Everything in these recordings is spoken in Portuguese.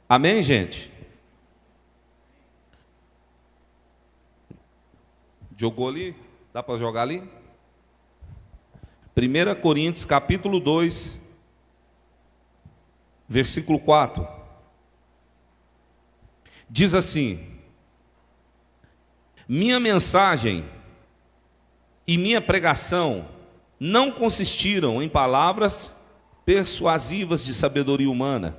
Amém, gente? Jogou ali? Dá para jogar ali? 1 Coríntios capítulo 2, versículo 4. Diz assim: minha mensagem e minha pregação não consistiram em palavras persuasivas de sabedoria humana,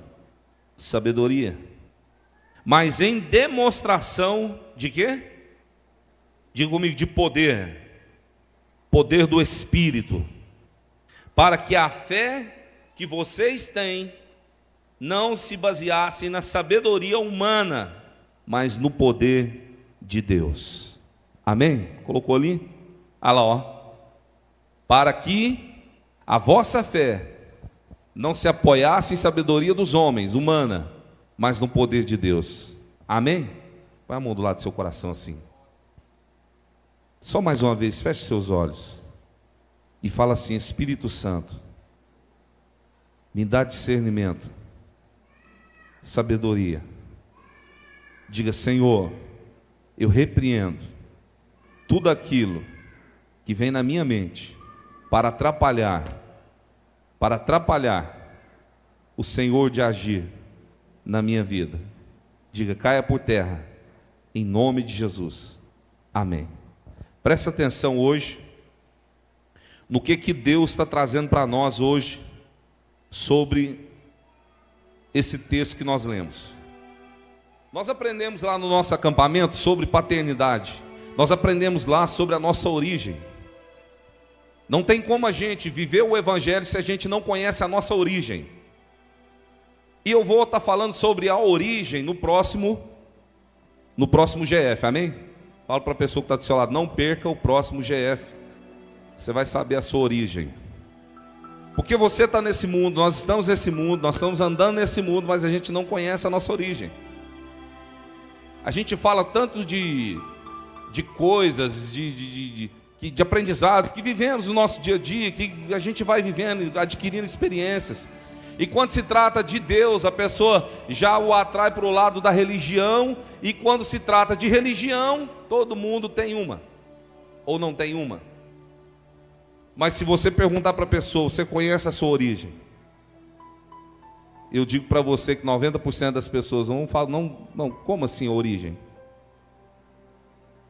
mas em demonstração de quê? Diga comigo, de poder do Espírito, para que a fé que vocês têm não se baseasse na sabedoria humana, mas no poder de Deus. Amém? Colocou ali? Olha lá, ó. Para que a vossa fé não se apoiasse em sabedoria dos homens, humana, mas no poder de Deus. Amém? Põe a mão do lado do seu coração assim. Só mais uma vez, feche seus olhos e fala assim: Espírito Santo, me dá discernimento, sabedoria. Diga: Senhor, eu repreendo tudo aquilo que vem na minha mente para atrapalhar o Senhor de agir na minha vida. Diga: caia por terra, em nome de Jesus. Amém. Presta atenção hoje no que Deus está trazendo para nós hoje sobre esse texto que nós lemos. Nós aprendemos lá no nosso acampamento sobre paternidade. Nós aprendemos lá sobre a nossa origem. Não tem como a gente viver o Evangelho se a gente não conhece a nossa origem. E eu vou estar falando sobre a origem no próximo GF, amém? Fala para a pessoa que está do seu lado: não perca o próximo GF. Você vai saber a sua origem. Porque você está nesse mundo, nós estamos nesse mundo, nós estamos andando nesse mundo, mas a gente não conhece a nossa origem. A gente fala tanto de coisas, de aprendizados que vivemos no nosso dia a dia, que a gente vai vivendo, adquirindo experiências. E quando se trata de Deus, a pessoa já o atrai para o lado da religião. E quando se trata de religião, todo mundo tem uma, ou não tem uma. Mas se você perguntar para a pessoa: você conhece a sua origem? Eu digo para você que 90% das pessoas vão falar: não, como assim origem?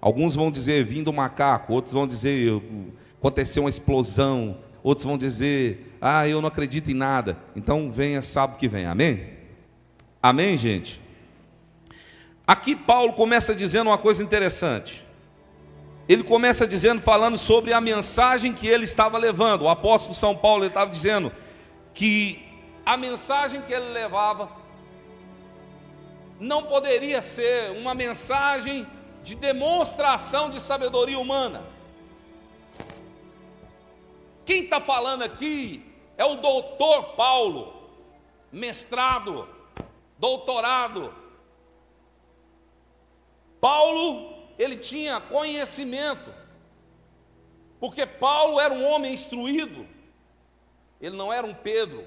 Alguns vão dizer: vim do macaco. Outros vão dizer: aconteceu uma explosão. Outros vão dizer: eu não acredito em nada. Então venha sábado que vem, amém? Amém, gente? Aqui Paulo começa dizendo uma coisa interessante. Ele começa dizendo, falando sobre a mensagem que ele estava levando. O apóstolo São Paulo, ele estava dizendo que a mensagem que ele levava não poderia ser uma mensagem de demonstração de sabedoria humana. Quem está falando aqui é o doutor Paulo, mestrado, doutorado. Paulo, ele tinha conhecimento, porque Paulo era um homem instruído. Ele não era um Pedro,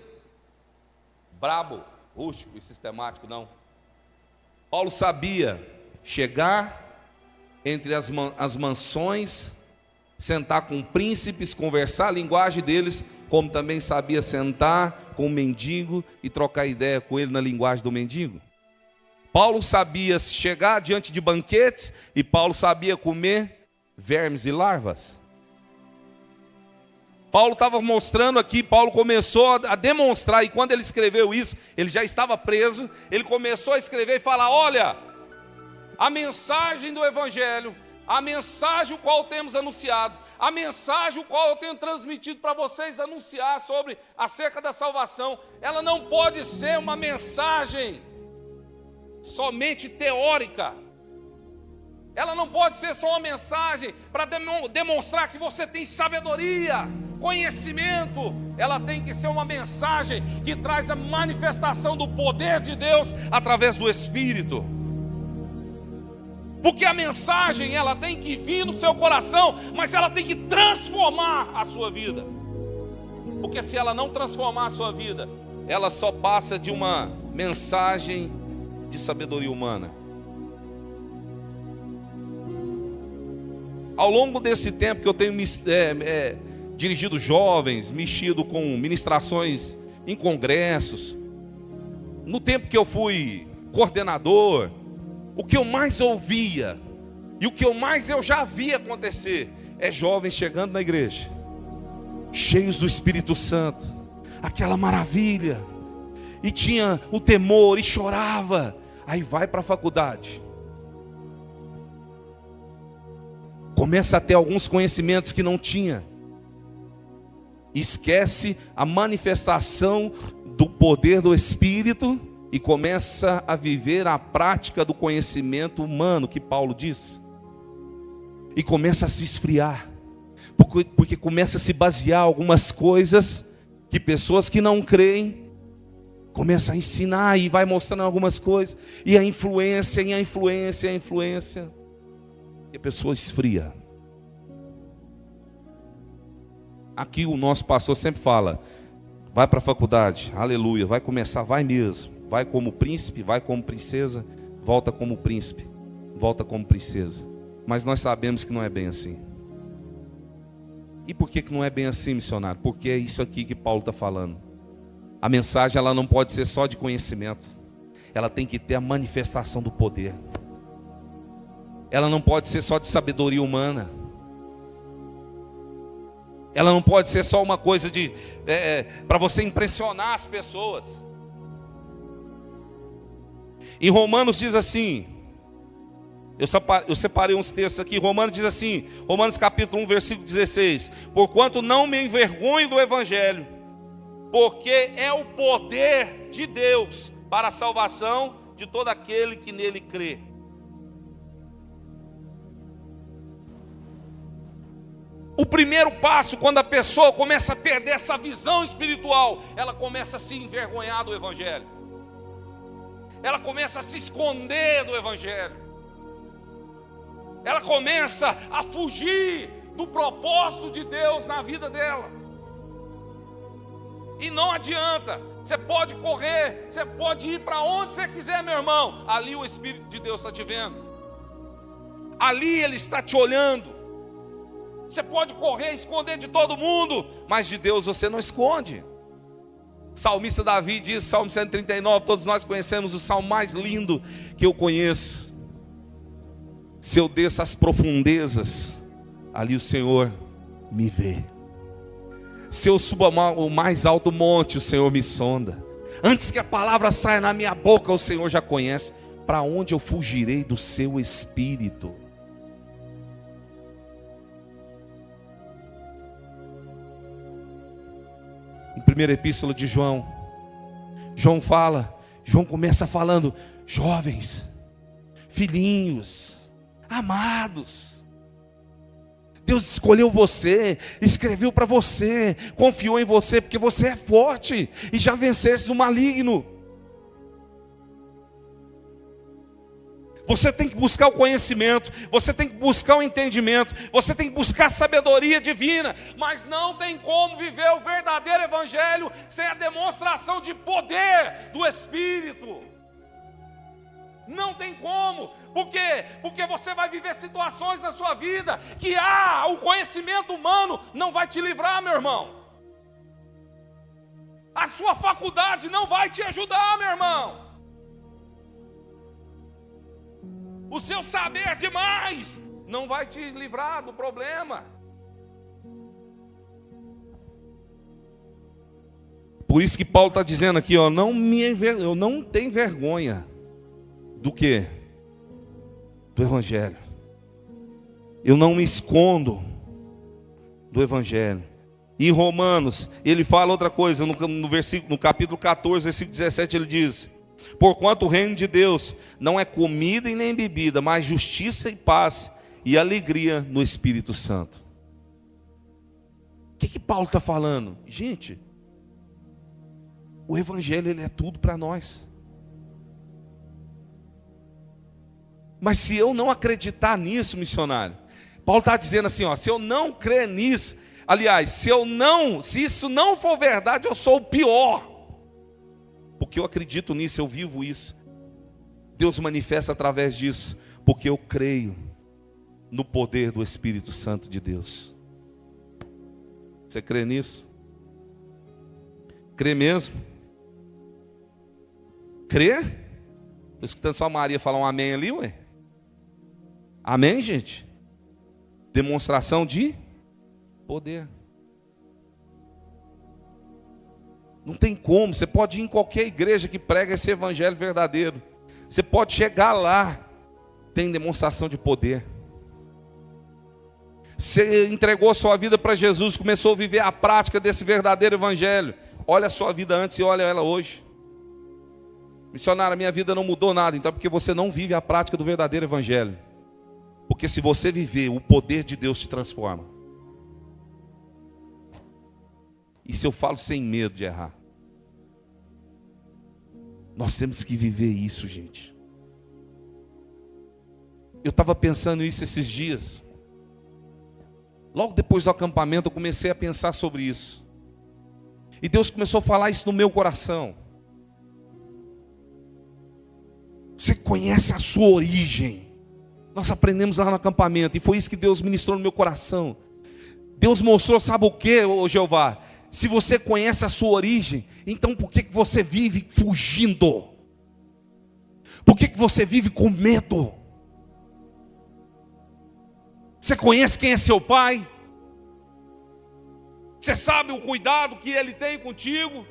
brabo, rústico e sistemático, não. Paulo sabia chegar entre as mansões, sentar com príncipes, conversar a linguagem deles, como também sabia sentar com o mendigo e trocar ideia com ele na linguagem do mendigo. Paulo sabia chegar diante de banquetes e Paulo sabia comer vermes e larvas. Paulo estava mostrando aqui, Paulo começou a demonstrar, e quando ele escreveu isso, ele já estava preso, ele começou a escrever e falar: olha, a mensagem do Evangelho, a mensagem o qual temos anunciado, a mensagem o qual eu tenho transmitido para vocês anunciar acerca da salvação, ela não pode ser uma mensagem somente teórica. Ela não pode ser só uma mensagem para demonstrar que você tem sabedoria, conhecimento. Ela tem que ser uma mensagem que traz a manifestação do poder de Deus através do Espírito. Porque a mensagem, ela tem que vir no seu coração, mas ela tem que transformar a sua vida. Porque se ela não transformar a sua vida, ela só passa de uma mensagem de sabedoria humana. Ao longo desse tempo que eu tenho dirigido jovens, mexido com ministrações em congressos, no tempo que eu fui coordenador, o que eu mais ouvia e o que eu já via acontecer é jovens chegando na igreja, cheios do Espírito Santo, aquela maravilha, e tinha o temor e chorava, aí vai para a faculdade, começa a ter alguns conhecimentos que não tinha, esquece a manifestação do poder do Espírito e começa a viver a prática do conhecimento humano que Paulo diz, e começa a se esfriar, porque começa a se basear algumas coisas que pessoas que não creem começam a ensinar e vai mostrando algumas coisas, e a influência, e a pessoa esfria. Aqui o nosso pastor sempre fala, vai para a faculdade, aleluia, vai começar, vai mesmo, vai como príncipe, vai como princesa, volta como príncipe, volta como princesa. Mas nós sabemos que não é bem assim. E por que não é bem assim, missionário? Porque é isso aqui que Paulo está falando. A mensagem ela não pode ser só de conhecimento, ela tem que ter a manifestação do poder. Ela não pode ser só de sabedoria humana. Ela não pode ser só uma coisa de para você impressionar as pessoas. Em Romanos diz assim, eu separei uns textos aqui, Romanos diz assim, Romanos capítulo 1, versículo 16: porquanto não me envergonho do Evangelho, porque é o poder de Deus para a salvação de todo aquele que nele crê. O primeiro passo, quando a pessoa começa a perder essa visão espiritual, ela começa a se envergonhar do Evangelho. Ela começa a se esconder do Evangelho. Ela começa a fugir do propósito de Deus na vida dela. E não adianta, você pode correr, você pode ir para onde você quiser, meu irmão. Ali o Espírito de Deus está te vendo. Ali Ele está te olhando. Você pode correr, esconder de todo mundo, mas de Deus você não esconde. Salmista Davi diz, Salmo 139, todos nós conhecemos o salmo mais lindo que eu conheço. Se eu desço as profundezas, ali o Senhor me vê. Se eu subo o mais alto monte, o Senhor me sonda. Antes que a palavra saia na minha boca, o Senhor já conhece. Para onde eu fugirei do seu Espírito? Em primeira epístola de João, João começa falando, jovens, filhinhos, amados, Deus escolheu você, escreveu para você, confiou em você, porque você é forte e já venceste o maligno. Você tem que buscar o conhecimento, você tem que buscar o entendimento, você tem que buscar a sabedoria divina, mas não tem como viver o verdadeiro Evangelho sem a demonstração de poder do Espírito. Não tem como. Por quê? Porque você vai viver situações na sua vida que o conhecimento humano não vai te livrar, meu irmão. A sua faculdade não vai te ajudar, meu irmão. O seu saber demais não vai te livrar do problema. Por isso que Paulo está dizendo aqui, eu não tenho vergonha do quê? Do Evangelho. Eu não me escondo do Evangelho. Em Romanos, ele fala outra coisa, no capítulo 14, versículo 17, ele diz: porquanto o reino de Deus não é comida e nem bebida, mas justiça e paz e alegria no Espírito Santo. O que Paulo está falando? Gente, o Evangelho ele é tudo para nós. Mas se eu não acreditar nisso, missionário, Paulo está dizendo assim, se eu não crer nisso, aliás, se isso não for verdade, eu sou o pior. Porque eu acredito nisso, eu vivo isso. Deus manifesta através disso, porque eu creio no poder do Espírito Santo de Deus. Você crê nisso? Crê mesmo? Crê? Estou escutando só a Maria falar um amém ali, ué. Amém, gente? Demonstração de poder. Não tem como, você pode ir em qualquer igreja que prega esse evangelho verdadeiro. Você pode chegar lá, tem demonstração de poder. Você entregou sua vida para Jesus, começou a viver a prática desse verdadeiro evangelho. Olha a sua vida antes e olha ela hoje. Missionário, a minha vida não mudou nada. Então é porque você não vive a prática do verdadeiro evangelho. Porque se você viver, o poder de Deus te transforma. Isso eu falo sem medo de errar. Nós temos que viver isso, gente. Eu estava pensando isso esses dias. Logo depois do acampamento eu comecei a pensar sobre isso. E Deus começou a falar isso no meu coração. Você conhece a sua origem. Nós aprendemos lá no acampamento. E foi isso que Deus ministrou no meu coração. Deus mostrou, sabe o que, ô Jeová? Se você conhece a sua origem, então por que você vive fugindo? Por que você vive com medo? Você conhece quem é seu pai? Você sabe o cuidado que ele tem contigo?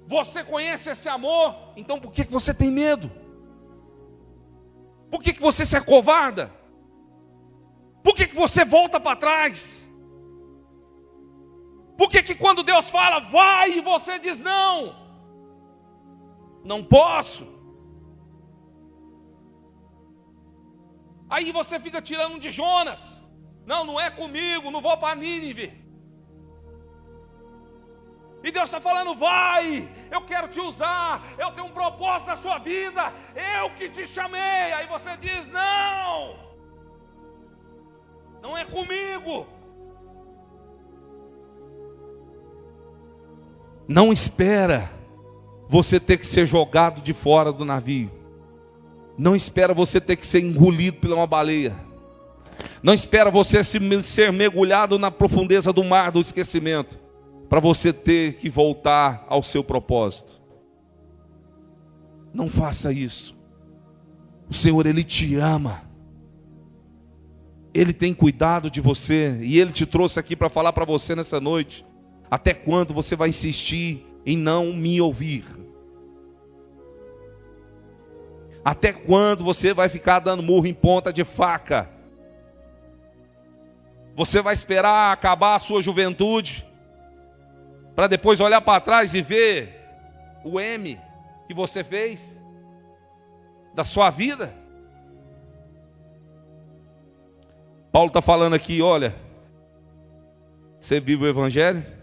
Você conhece esse amor? Então por que você tem medo? Por que você se acovarda? Por que você volta para trás? Por que quando Deus fala, vai, e você diz não? Não posso. Aí você fica tirando de Jonas. Não, não é comigo, não vou para Nínive. E Deus está falando, vai, eu quero te usar, eu tenho um propósito na sua vida, eu que te chamei. Aí você diz, não, não é comigo. Não espera você ter que ser jogado de fora do navio. Não espera você ter que ser engolido por uma baleia. Não espera você ser mergulhado na profundeza do mar do esquecimento, para você ter que voltar ao seu propósito. Não faça isso. O Senhor, Ele te ama. Ele tem cuidado de você. E Ele te trouxe aqui para falar para você nessa noite. Até quando você vai insistir em não me ouvir? Até quando você vai ficar dando murro em ponta de faca? Você vai esperar acabar a sua juventude, para depois olhar para trás e ver o M que você fez da sua vida? Paulo está falando aqui, olha, você vive o Evangelho?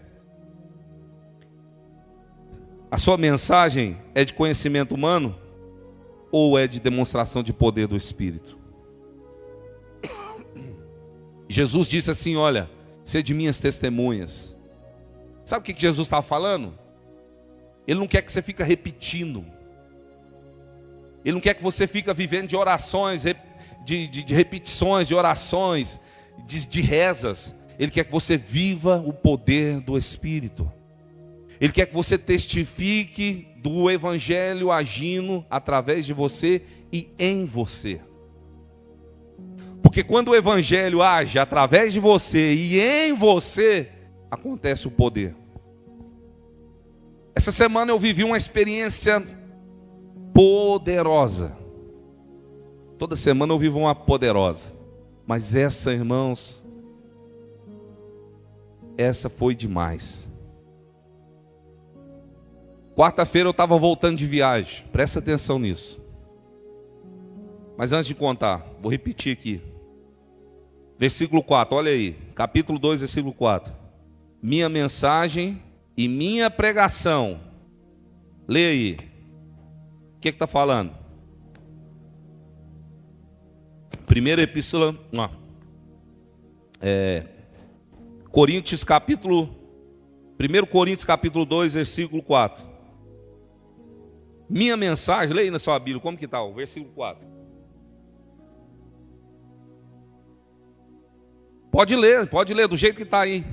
A sua mensagem é de conhecimento humano ou é de demonstração de poder do Espírito? Jesus disse assim, olha, sede minhas testemunhas. Sabe o que Jesus estava falando? Ele não quer que você fique repetindo. Ele não quer que você fique vivendo de orações, de repetições, de orações, de rezas. Ele quer que você viva o poder do Espírito. Ele quer que você testifique do Evangelho agindo através de você e em você. Porque quando o Evangelho age através de você e em você, acontece o poder. Essa semana eu vivi uma experiência poderosa. Toda semana eu vivo uma poderosa. Mas essa, irmãos, essa foi demais. Quarta-feira eu estava voltando de viagem. Presta atenção nisso. Mas antes de contar, vou repetir aqui. Versículo 4, olha aí. Capítulo 2, versículo 4. Minha mensagem e minha pregação. Leia aí. O que está falando? Primeira epístola, Coríntios capítulo 1 Coríntios capítulo 2, versículo 4. Minha mensagem, leia na sua Bíblia, como que está? O versículo 4. Pode ler do jeito que está aí.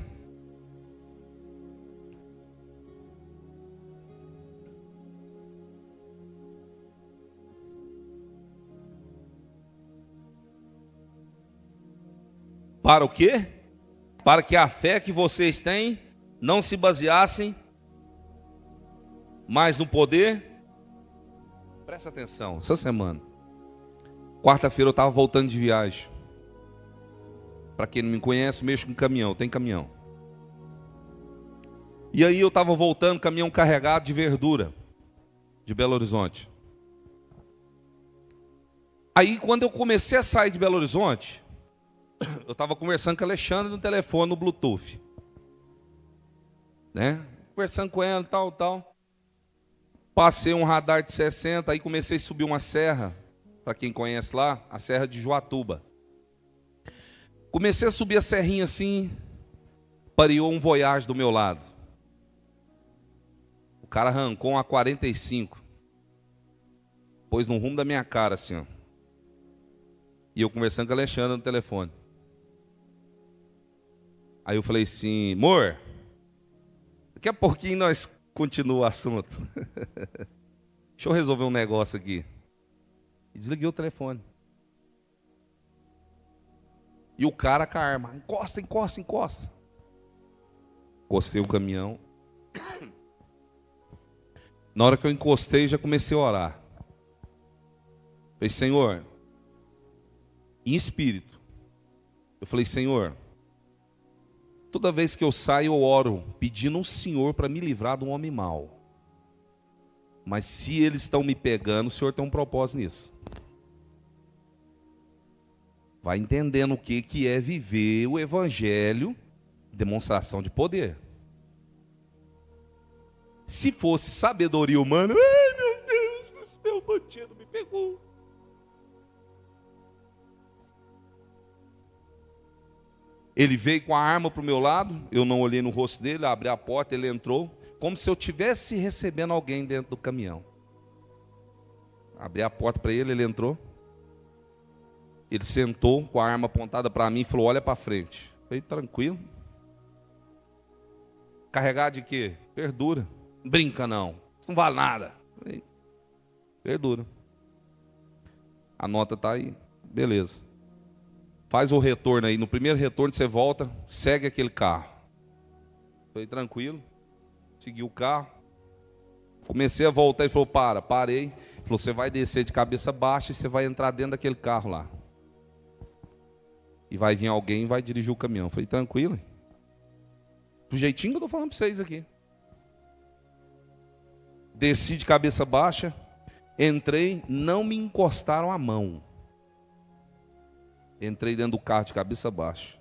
Para o quê? Para que a fé que vocês têm não se baseassem mais no poder. Presta atenção, essa semana, quarta-feira eu estava voltando de viagem. Para quem não me conhece, mexo com caminhão, tem caminhão. E aí eu estava voltando, caminhão carregado de verdura, de Belo Horizonte. Aí quando eu comecei a sair de Belo Horizonte, eu estava conversando com a Alexandre no telefone, no Bluetooth. Né? Conversando com ela, tal. Passei um radar de 60, aí comecei a subir uma serra, para quem conhece lá, a Serra de Joatuba. Comecei a subir a serrinha assim, pareou um Voyage do meu lado. O cara arrancou uma 45, pôs no rumo da minha cara assim, ó. E eu conversando com a Alexandra no telefone. Aí eu falei assim, amor, daqui a pouquinho nós continuamos o assunto. Deixa eu resolver um negócio aqui. E desliguei o telefone. E o cara com a arma, encosta. Encostei o caminhão. Na hora que eu encostei, já comecei a orar. Falei, Senhor, em espírito. Eu falei, Senhor, toda vez que eu saio, eu oro, pedindo ao Senhor para me livrar de um homem mau. Mas se eles estão me pegando, o Senhor tem um propósito nisso. Vai entendendo o que é viver o Evangelho, demonstração de poder. Se fosse sabedoria humana, ai meu Deus, esse meu bandido me pegou. Ele veio com a arma para o meu lado, eu não olhei no rosto dele, abri a porta, ele entrou, como se eu estivesse recebendo alguém dentro do caminhão. Abri a porta para ele, ele entrou. Ele sentou com a arma apontada para mim e falou, olha para frente. Falei, tranquilo. Carregar de quê? Verdura. Brinca não, isso não vale nada. Falei, verdura. A nota está aí, beleza. Faz o retorno aí, no primeiro retorno você volta, segue aquele carro. Falei, tranquilo. Segui o carro. Comecei a voltar, ele falou, parei. Ele falou, você vai descer de cabeça baixa e você vai entrar dentro daquele carro lá. E vai vir alguém e vai dirigir o caminhão. Falei, tranquilo. Do jeitinho que eu estou falando para vocês aqui. Desci de cabeça baixa, entrei, não me encostaram a mão. Entrei dentro do carro de cabeça baixa.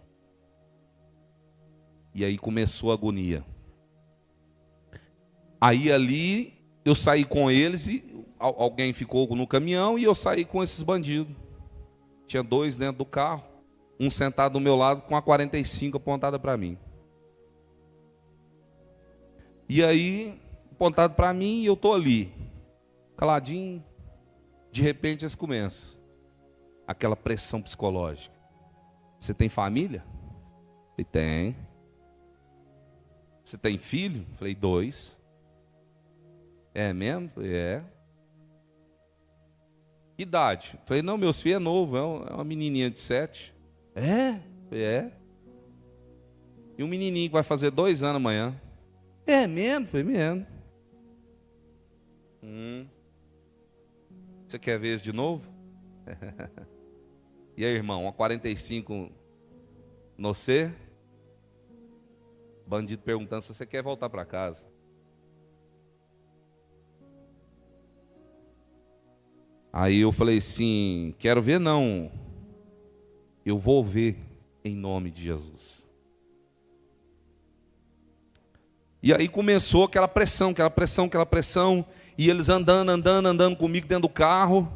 E aí começou a agonia. Aí ali eu saí com eles e alguém ficou no caminhão e eu saí com esses bandidos. Tinha dois dentro do carro, um sentado do meu lado com a 45 apontada para mim. E aí, apontado para mim e eu estou ali, caladinho. De repente eles começam. Aquela pressão psicológica. Você tem família? Falei, tem. Você tem filho? Falei, 2. É mesmo? Falei, é. Que idade? Falei, não, meus filhos é novo, é uma menininha de 7. É? Falei, é. E um menininho que vai fazer 2 anos amanhã. É mesmo? Falei, mesmo. Você quer ver isso de novo? E aí, irmão, uma 45 no C? Bandido perguntando se você quer voltar para casa. Aí eu falei assim, quero ver não. Eu vou ver em nome de Jesus. E aí começou aquela pressão, e eles andando comigo dentro do carro.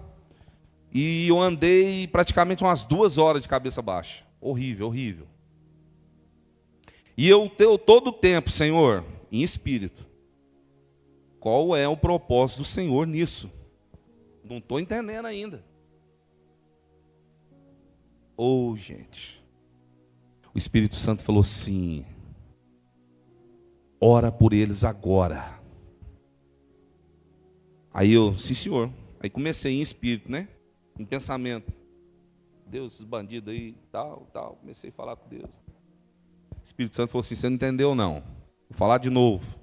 E eu andei praticamente umas 2 horas de cabeça baixa. Horrível. E eu todo o tempo, Senhor, em espírito, qual é o propósito do Senhor nisso. Não estou entendendo ainda. Gente. O Espírito Santo falou assim: ora por eles agora. Aí eu, sim senhor. Aí comecei em espírito, né? Em pensamento. Deus, esses bandidos aí, tal. Comecei a falar com Deus. O Espírito Santo falou assim: você não entendeu não? Vou falar de novo.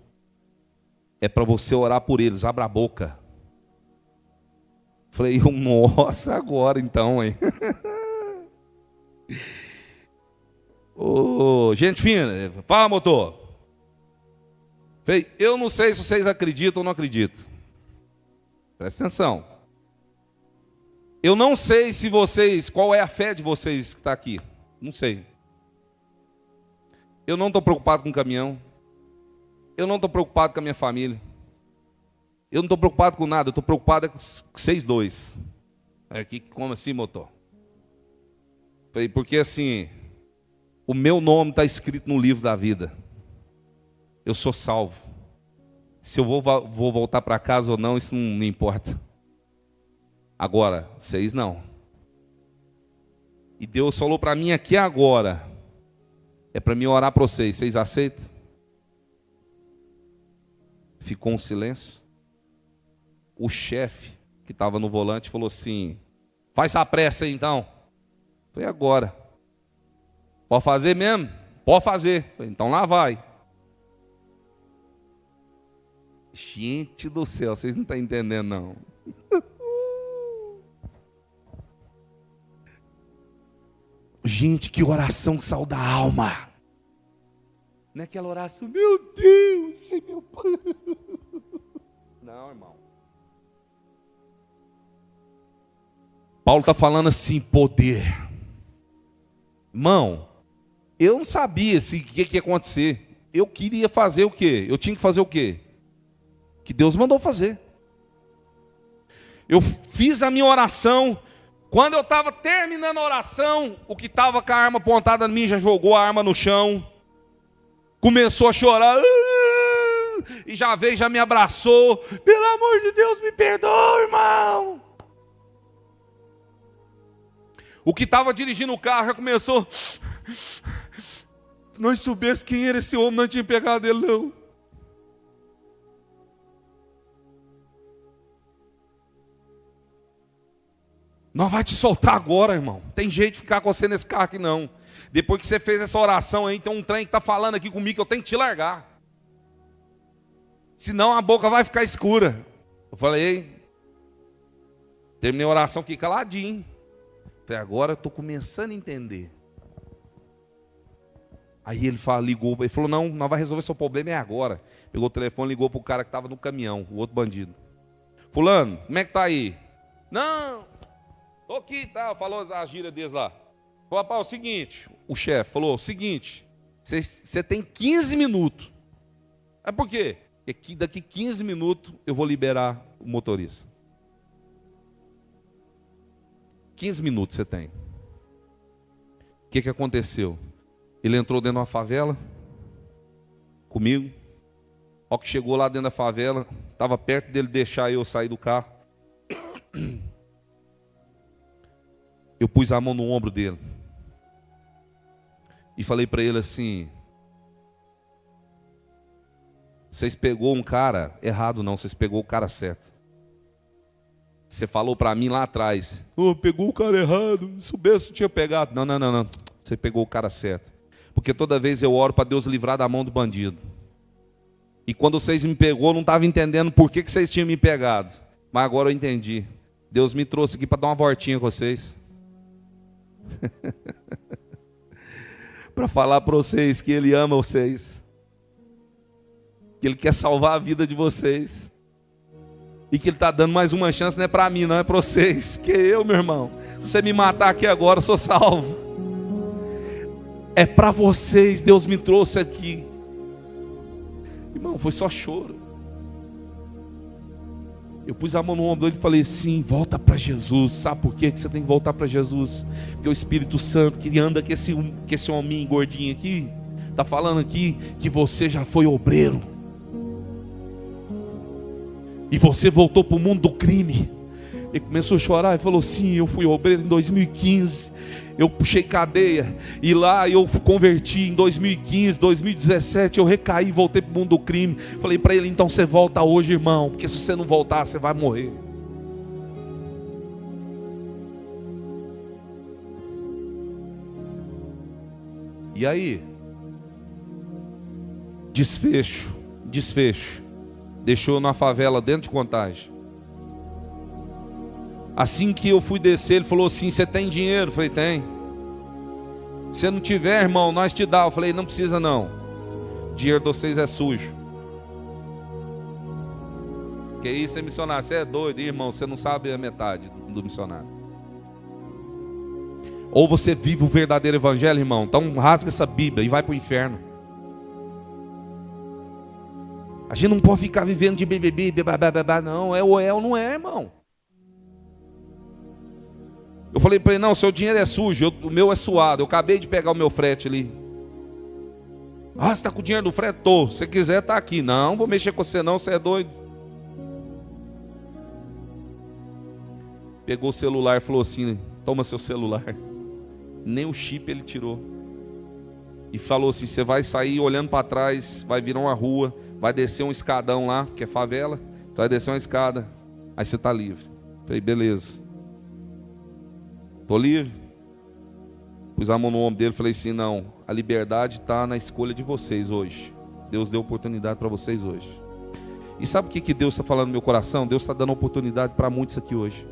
É para você orar por eles, abra a boca. Falei, nossa, agora então, hein? Gente fina, fala, motor. Falei, eu não sei se vocês acreditam ou não acreditam. Presta atenção. Eu não sei se vocês, qual é a fé de vocês que está aqui. Não sei. Eu não estou preocupado com o caminhão. Eu não estou preocupado com a minha família. Eu não estou preocupado com nada. Eu estou preocupado com vocês dois. Aqui, como assim, motor? Falei, porque assim, o meu nome está escrito no livro da vida. Eu sou salvo. Se eu vou voltar para casa ou não, isso não importa. Agora, vocês não. E Deus falou para mim aqui agora. É para mim orar para vocês. Vocês aceitam? Ficou um silêncio. O chefe que estava no volante falou assim: faz a pressa aí então. Falei, agora. Pode fazer mesmo? Pode fazer. Falei, então lá vai. Gente do céu, vocês não estão entendendo não. Gente, que oração que saiu da alma. Não é aquela oração, meu Deus, meu pai. Não, irmão. Paulo está falando assim, poder. Irmão, eu não sabia o que ia acontecer. Eu queria fazer o quê? Eu tinha que fazer o quê? Que Deus mandou fazer. Eu fiz a minha oração. Quando eu estava terminando a oração, o que estava com a arma apontada em mim já jogou a arma no chão. Começou a chorar. E já veio, já me abraçou. Pelo amor de Deus, me perdoa, irmão. O que estava dirigindo o carro já começou. Se nós soubéssemos quem era esse homem, não tinha pegado ele não. Não vai te soltar agora, irmão. Tem jeito de ficar com você nesse carro aqui não. Depois que você fez essa oração aí, tem um trem que está falando aqui comigo que eu tenho que te largar. Senão a boca vai ficar escura. Eu falei, terminei a oração, fiquei caladinho. Falei, agora eu estou começando a entender. Aí ele ligou, ele falou, não, nós vamos resolver seu problema é agora. Pegou o telefone, ligou para o cara que estava no caminhão, o outro bandido. Fulano, como é que tá aí? Não, estou aqui, tá, falou as gírias deles lá. Falou, rapaz, o seguinte, o chefe falou, o seguinte, você tem 15 minutos. É por quê? Porque daqui 15 minutos eu vou liberar o motorista. 15 minutos você tem. O que aconteceu? Ele entrou dentro de uma favela comigo. Ao que chegou lá dentro da favela, estava perto dele deixar eu sair do carro. Eu pus a mão no ombro dele e falei para ele assim: vocês pegou um cara errado não, vocês pegou o cara certo. Você falou para mim lá atrás, pegou o cara errado, se soubesse tinha pegado. Não, você pegou o cara certo. Porque toda vez eu oro para Deus livrar da mão do bandido. E quando vocês me pegou, eu não estava entendendo por que vocês tinham me pegado. Mas agora eu entendi. Deus me trouxe aqui para dar uma voltinha com vocês. Para falar para vocês que Ele ama vocês. Que Ele quer salvar a vida de vocês. E que Ele está dando mais uma chance, não é para mim, não é para vocês. Que eu, meu irmão. Se você me matar aqui agora, eu sou salvo. É para vocês, Deus me trouxe aqui. Irmão, foi só choro. Eu pus a mão no ombro dele e falei assim: volta para Jesus. Sabe por quê que você tem que voltar para Jesus? Porque o Espírito Santo que anda com esse hominho gordinho aqui, está falando aqui que você já foi obreiro. e você voltou para o mundo do crime. Ele começou a chorar e falou assim: eu fui obreiro em 2015, eu puxei cadeia, e lá eu converti em 2015, 2017, eu recaí e voltei para o mundo do crime. Falei para ele: então você volta hoje, irmão, porque se você não voltar, você vai morrer. E aí? Desfecho. Deixou na favela dentro de Contagem. Assim que eu fui descer, ele falou assim: você tem dinheiro? Eu falei: tem. Se não tiver, irmão, nós te dá. Eu falei: não precisa não, dinheiro de vocês é sujo. Que isso é missionário? Você é doido, irmão, você não sabe a metade do missionário. Ou você vive o verdadeiro evangelho, irmão, então rasga essa Bíblia e vai para o inferno. A gente não pode ficar vivendo de BBB, não, é ou não é, irmão. Eu falei para ele: não, seu dinheiro é sujo, o meu é suado, eu acabei de pegar o meu frete ali. Ah, você está com o dinheiro do frete? Tô, se você quiser tá aqui. Não, vou mexer com você não, você é doido. Pegou o celular e falou assim: toma seu celular. Nem o chip ele tirou. E falou assim: você vai sair olhando para trás, vai virar uma rua, vai descer um escadão lá, que é favela, vai descer uma escada, aí você está livre. Falei: beleza, estou livre. Pus a mão no ombro dele e falei assim: não, a liberdade está na escolha de vocês hoje. Deus deu oportunidade para vocês hoje. E sabe o que Deus está falando no meu coração? Deus está dando oportunidade para muitos aqui hoje.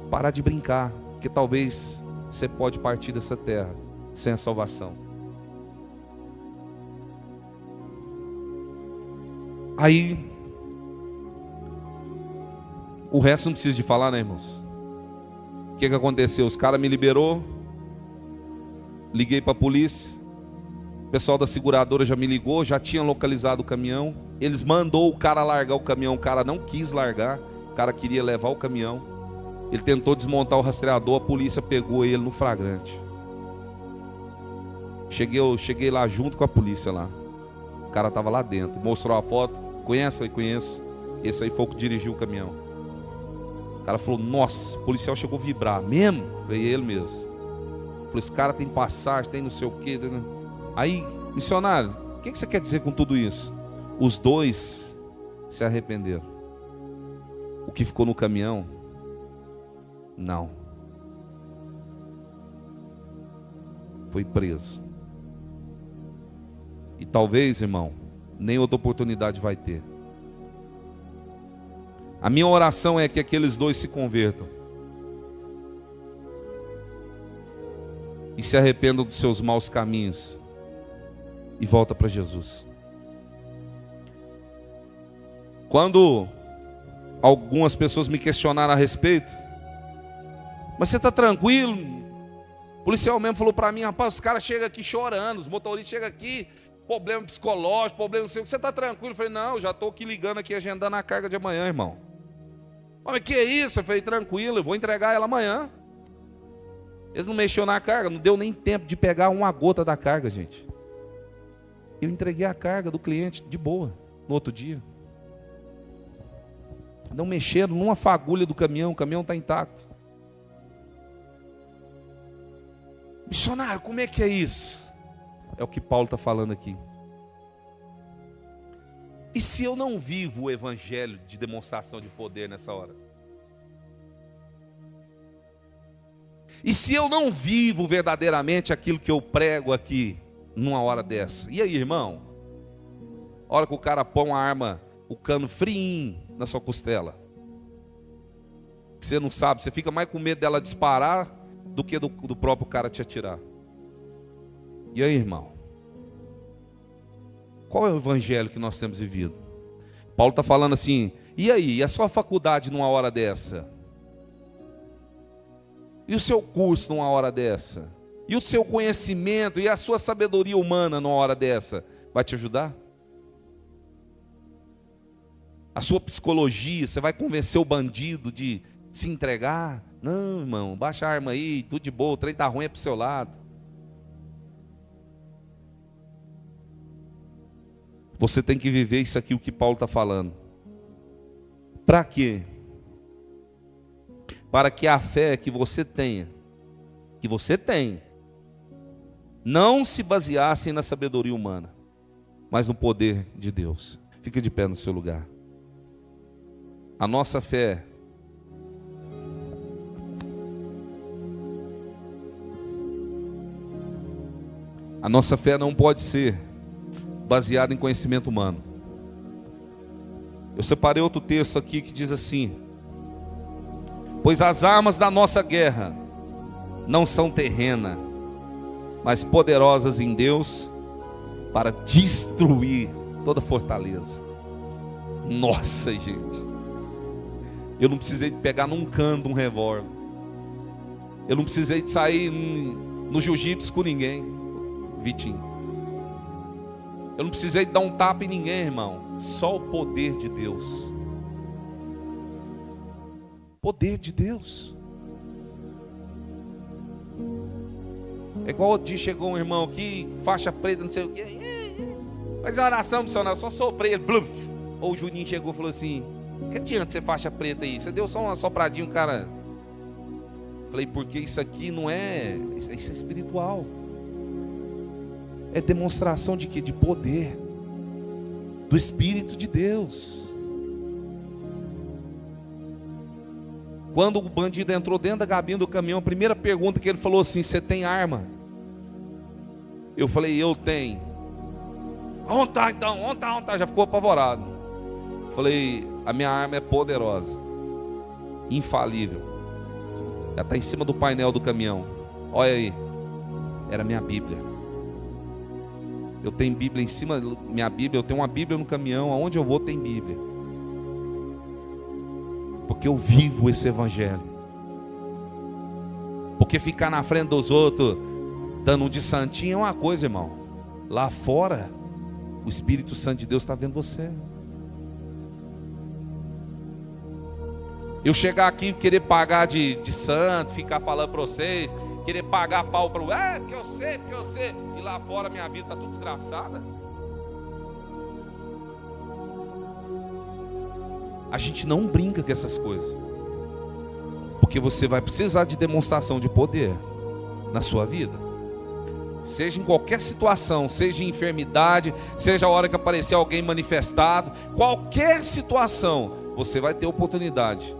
Parar de brincar, porque talvez você pode partir dessa terra sem a salvação. Aí, o resto não precisa de falar, né, irmãos? O que aconteceu? Os caras me liberou, liguei para a polícia, o pessoal da seguradora já me ligou, já tinha localizado o caminhão. Eles mandou o cara largar o caminhão, o cara não quis largar, o cara queria levar o caminhão. Ele tentou desmontar o rastreador, a polícia pegou ele no flagrante. Cheguei lá junto com a polícia lá. O cara estava lá dentro, mostrou a foto. Conhece? Eu falei: conheço. Esse aí foi o que dirigiu o caminhão. O cara falou: nossa, o policial chegou a vibrar. Mesmo? Eu falei: ele mesmo. Falei: esse cara tem passagem, tem não sei o quê. Aí, missionário, o que você quer dizer com tudo isso? Os dois se arrependeram. O que ficou no caminhão, não. Foi preso. E talvez, irmão, nem outra oportunidade vai ter. A minha oração é que aqueles dois se convertam e se arrependam dos seus maus caminhos e voltem para Jesus. Quando algumas pessoas me questionaram a respeito: mas você está tranquilo? O policial mesmo falou para mim: rapaz, os caras chegam aqui chorando, os motoristas chegam aqui, problema psicológico, problema não sei o que. Você está tranquilo? Eu falei: não, já estou aqui ligando aqui, agendando a carga de amanhã, irmão. Mas que é isso? Eu falei: tranquilo, eu vou entregar ela amanhã. Eles não mexeram na carga, não deu nem tempo de pegar uma gota da carga, gente. Eu entreguei a carga do cliente de boa, no outro dia. Não mexeram numa fagulha do caminhão, o caminhão está intacto. Missionário, como é que é isso? É o que Paulo está falando aqui. E se eu não vivo o evangelho de demonstração de poder nessa hora? E se eu não vivo verdadeiramente aquilo que eu prego aqui, numa hora dessa? E aí, irmão? A hora que o cara põe uma arma, o cano friinho na sua costela. Você não sabe, você fica mais com medo dela disparar do que do próprio cara te atirar. E aí, irmão? Qual é o evangelho que nós temos vivido? Paulo está falando assim: e aí? E a sua faculdade numa hora dessa? E o seu curso numa hora dessa? E o seu conhecimento e a sua sabedoria humana numa hora dessa? Vai te ajudar? A sua psicologia, você vai convencer o bandido de se entregar? Não, irmão, baixa a arma aí, tudo de boa, o trem tá ruim, é pro seu lado. Você tem que viver isso aqui, o que Paulo está falando. Para quê? Para que a fé que você tem, não se baseasse na sabedoria humana, mas no poder de Deus. Fica de pé no seu lugar. A nossa fé não pode ser baseada em conhecimento humano. Eu separei outro texto aqui que diz assim: pois as armas da nossa guerra não são terrenas, mas poderosas em Deus para destruir toda fortaleza. Nossa, gente, eu não precisei de pegar num cano um revólver, eu não precisei de sair no jiu-jitsu com ninguém, Vitinho. Eu não precisei de dar um tapa em ninguém, irmão. Só o poder de Deus. Poder de Deus. É igual outro dia chegou um irmão aqui, faixa preta, não sei o quê. Faz uma oração, missionário, só soprei ele. Bluf. Ou o Juninho chegou e falou assim: que adianta ser faixa preta aí? Você deu só uma sopradinha, cara. Falei, porque isso aqui não é. Isso é espiritual. É demonstração de quê? De poder. Do Espírito de Deus. Quando o bandido entrou dentro da cabine do caminhão, a primeira pergunta que ele falou assim: você tem arma? Eu falei, eu tenho. Onde tá então? Onde tá? Já ficou apavorado. Falei, a minha arma é poderosa, infalível. Já está em cima do painel do caminhão. Olha aí. Era minha Bíblia. Eu tenho Bíblia em cima da minha Bíblia. Eu tenho uma Bíblia no caminhão. Aonde eu vou tem Bíblia. Porque eu vivo esse evangelho. Porque ficar na frente dos outros dando um de santinho é uma coisa, irmão. Lá fora o Espírito Santo de Deus está vendo você. Eu chegar aqui e querer pagar de santo, ficar falando para vocês, querer pagar pau para o... porque eu sei. E lá fora minha vida está tudo desgraçada. A gente não brinca com essas coisas. Porque você vai precisar de demonstração de poder na sua vida. Seja em qualquer situação, seja em enfermidade, seja a hora que aparecer alguém manifestado, qualquer situação, você vai ter oportunidade.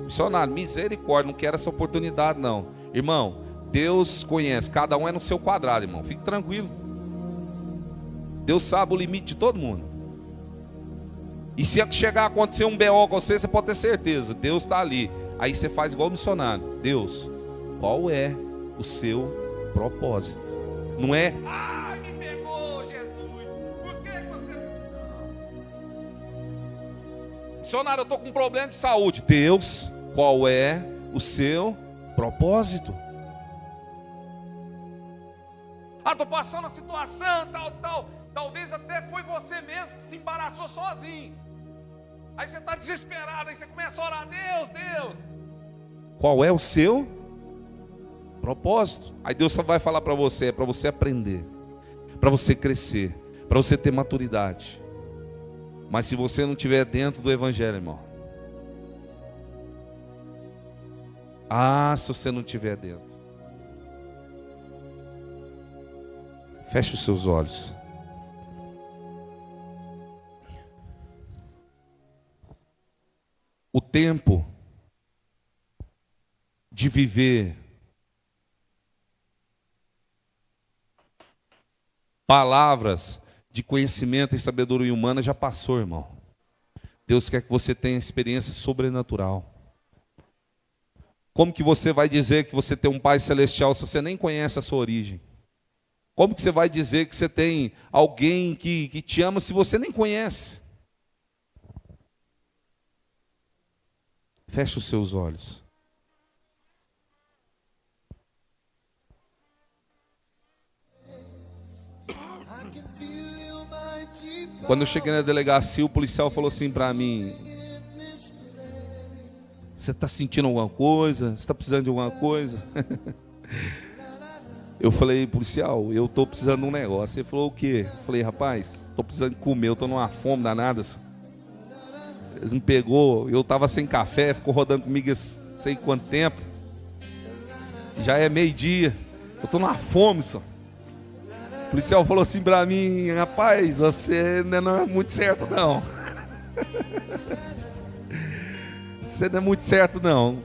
Missionário, misericórdia, não quero essa oportunidade não. Irmão, Deus conhece, cada um é no seu quadrado, irmão. Fique tranquilo. Deus sabe o limite de todo mundo. E se chegar a acontecer um BO com você, você pode ter certeza, Deus está ali. Aí você faz igual o missionário. Deus, qual é o seu propósito? Não é, me pegou Jesus, por que você... Missionário, eu estou com um problema de saúde. Deus, qual é o seu propósito? Estou passando uma situação, tal. Talvez até foi você mesmo que se embaraçou sozinho. Aí você está desesperado, aí você começa a orar, Deus. Qual é o seu propósito? Aí Deus só vai falar para você, é para você aprender, para você crescer, para você ter maturidade. Mas se você não estiver dentro do Evangelho, irmão, se você não estiver dentro, feche os seus olhos. O tempo de viver palavras de conhecimento e sabedoria humana já passou, irmão. Deus quer que você tenha experiência sobrenatural. Como que você vai dizer que você tem um Pai Celestial se você nem conhece a sua origem? Como que você vai dizer que você tem alguém que te ama se você nem conhece? Feche os seus olhos. Quando eu cheguei na delegacia, o policial falou assim para mim: você está sentindo alguma coisa? Você está precisando de alguma coisa? Eu falei, policial, eu estou precisando de um negócio. Ele falou, o quê? Eu falei, rapaz, estou precisando comer, eu estou numa fome danada. Eles me pegou, eu estava sem café, ficou rodando comigo sei quanto tempo. Já é meio-dia, eu estou na fome, só. O policial falou assim para mim: rapaz, você não é muito certo não. Você não é muito certo não.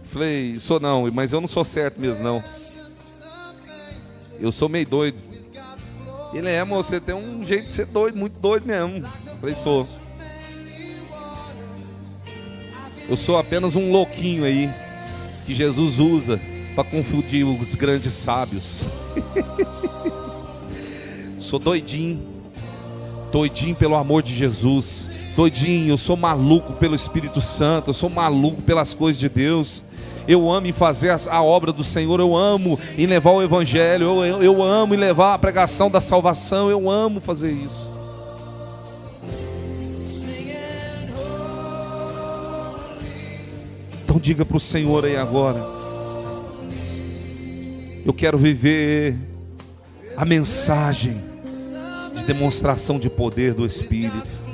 Falei: sou não, mas eu não sou certo mesmo não. Eu sou meio doido. Ele é, moço, você tem um jeito de ser doido, muito doido mesmo. Falei: sou. Eu sou apenas um louquinho aí, que Jesus usa para confundir os grandes sábios. Sou doidinho. Doidinho pelo amor de Jesus. Doidinho, eu sou maluco pelo Espírito Santo. Eu sou maluco pelas coisas de Deus. Eu amo em fazer a obra do Senhor. Eu amo em levar o Evangelho. Eu amo em levar a pregação da salvação. Eu amo fazer isso. Então diga para o Senhor aí agora: eu quero viver a mensagem de demonstração de poder do Espírito.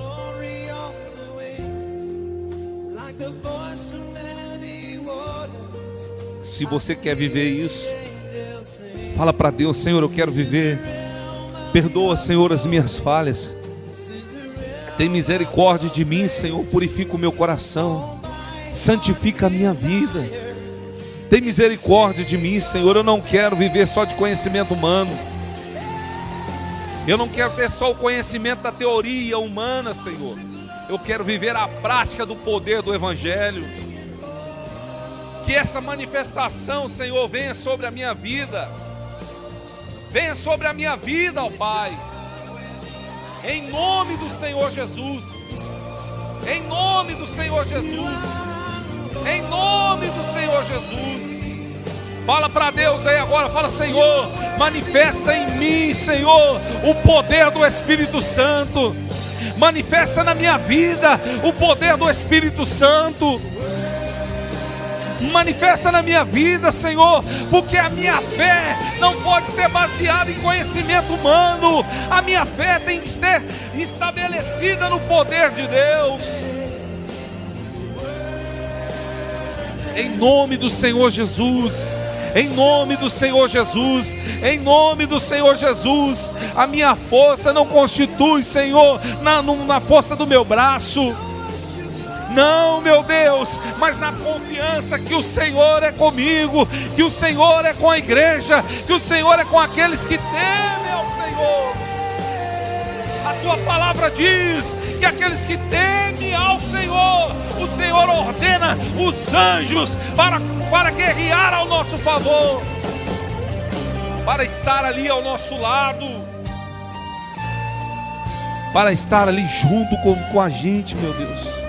Se você quer viver isso, fala para Deus: Senhor, eu quero viver. Perdoa, Senhor, as minhas falhas. Tem misericórdia de mim, Senhor. Purifica o meu coração. Santifica a minha vida. Tem misericórdia de mim, Senhor. Eu não quero viver só de conhecimento humano. Eu não quero ter só o conhecimento da teoria humana, Senhor. Eu quero viver a prática do poder do Evangelho. Que essa manifestação, Senhor, venha sobre a minha vida. Venha sobre a minha vida, ó Pai. Em nome do Senhor Jesus. Em nome do Senhor Jesus. Em nome do Senhor Jesus. Fala para Deus aí agora. Fala: Senhor, manifesta em mim, Senhor, o poder do Espírito Santo. Manifesta na minha vida o poder do Espírito Santo. Manifesta na minha vida, Senhor, porque a minha fé não pode ser baseada em conhecimento humano. A minha fé tem que ser estabelecida no poder de Deus. Em nome do Senhor Jesus. Em nome do Senhor Jesus. Em nome do Senhor Jesus. A minha força não constitui, Senhor, na força do meu braço. Não, meu Deus, mas na confiança que o Senhor é comigo, que o Senhor é com a igreja, que o Senhor é com aqueles que temem ao Senhor. A tua palavra diz que aqueles que temem ao Senhor, o Senhor ordena os anjos para guerrear ao nosso favor, para estar ali ao nosso lado, para estar ali junto com a gente, meu Deus.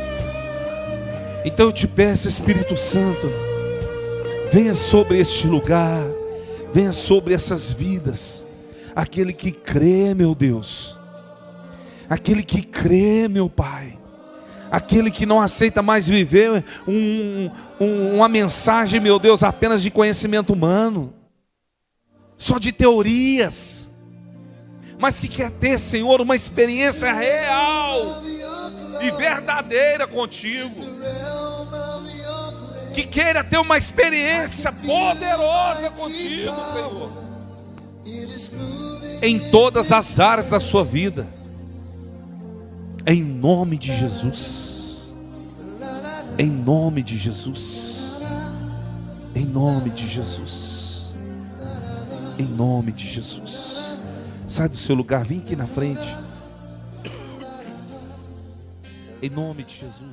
Então eu te peço, Espírito Santo, venha sobre este lugar, venha sobre essas vidas. Aquele que crê, meu Deus, aquele que crê, meu Pai, aquele que não aceita mais viver uma mensagem, meu Deus, apenas de conhecimento humano, só de teorias, mas que quer ter, Senhor, uma experiência real e verdadeira contigo, que queira ter uma experiência poderosa contigo, Senhor, em todas as áreas da sua vida, em nome de Jesus, em nome de Jesus, em nome de Jesus, em nome de Jesus. Sai do seu lugar, vem aqui na frente. Em nome de Jesus.